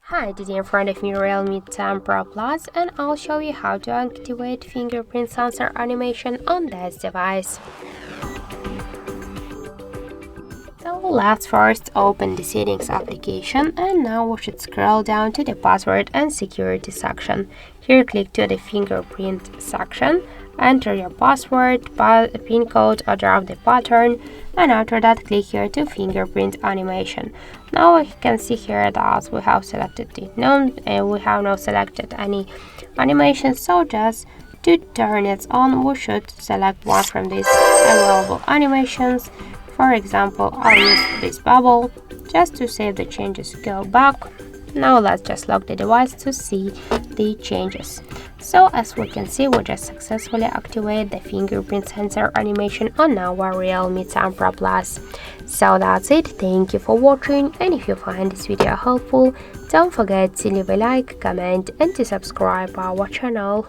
Hi, today in front of me Realme 10 Pro Plus, and I'll show you how to activate fingerprint sensor animation on this device. So let's first open the settings application, and now we should scroll down to the password and security section. Here click to the fingerprint section, enter your password, pin code or drop the pattern, and after that click here to fingerprint animation. Now we can see here that we have selected the none and we have not selected any animation, so just to turn it on we should select one from these available animations. For example, I'll use this bubble. Just to save the changes, go back. Now let's just lock the device to see the changes. So as we can see, we just successfully activate the fingerprint sensor animation on our Realme 10 Pro Plus. So that's it. Thank you for watching, and if you find this video helpful, don't forget to leave a like, comment and to subscribe our channel.